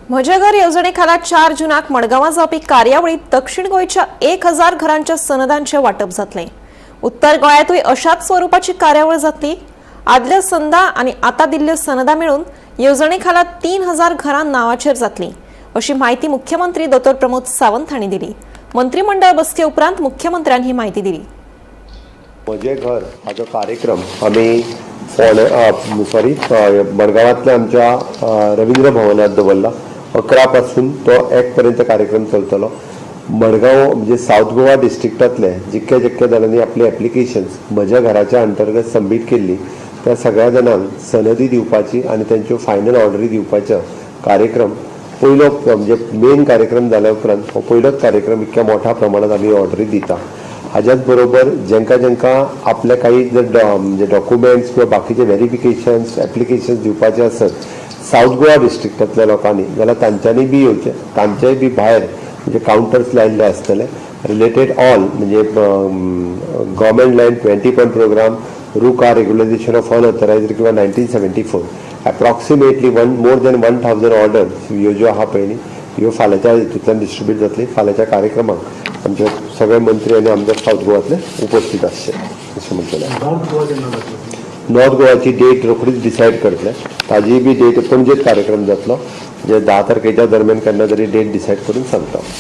म्हजे घर येवजणेखाला 4 जुनाक मडगांवां जावपी कार्यावळीत दक्षिण गोंयच्या 1000 घरांच्या सनदांचे वाटप जातले। उत्तर गोंयांतूय अशाच स्वरूपाची कार्यावळ जातली। आदल्या संदा आनी आता दिल्ल्यो सनदा मेळून येवजणेखाला 3000 घरां नांवाचेर जातली, अशी माहिती मुख्यमंत्री डॉ. प्रमोद सावंत हांणी दिली। मंत्रिमंडळ बसके उपरांत मुख्यमंत्र्यांनी ही माहिती दिली। म्हजे घर हा जो कार्यक्रम आम्ही मडगांवांतल्या आमच्या रवींद्र भवनात दवरला। 11 पासून तो 1 पर्यंत कार्यक्रम चलतलो। मडगांव म्हणजे साऊथ गोवा डिस्ट्रिक्टातले जितके जितके जाणांनी आपली एप्लिकेशन्स म्हज्या घराच्या अंतर्गत सबमीट केल्ली त्या सगळ्या जाणांक सनदी दिवपाची आणि त्यांच्यो फायनल ऑर्डरी दिवपाचो कार्यक्रम पयलो म्हणजे मेन कार्यक्रम जाल्या उपरांत हो पयलोच कार्यक्रम इतक्या मोठ्या प्रमाणात आमी ऑर्डरी दिता। हाच्याच बरोबर जेंका आपले काही म्हणजे डॉक्युमेंट्स किंवा बाकीचे व्हेरिफिकेशन्स एप्लिकेशन्स दिवपाचे आसत साऊथ गोवा डिस्ट्रिक्टातल्या लोकांनी जाल्यार तांच्यांनी बी येवचे, तांचेय बी भायर म्हणजे काउंटर्स लायिल्ले आसतले रिलेटेड ऑल म्हणजे गव्हर्मेंट लँड 20 प्रोग्राम रुका रेग्युलायझेशन ऑफ अनऑथरायज्ड किंवा 1974 अप्रॉक्सिमेटली मोर दॅन 1000 ऑर्डर्स ह्यो ज्यो आहा पळय न्ही ह्यो फाल्यांच्या हितूंतल्यान डिस्ट्रीब्यूट जातली। फाल्यांच्या कार्यक्रमाक आमचे सगळे मंत्री आनी आमदार साऊथ गोवातले उपस्थित आसचे अशें म्हटलें। नॉर्थ गोवाची डेट रोखडीच डिसायड करतले, ताजी बी डेट पणजेत कार्यक्रम जातलो जे 10 तारखेच्या दरम्यान केन्ना तरी डेट डिसायड करून सांगता।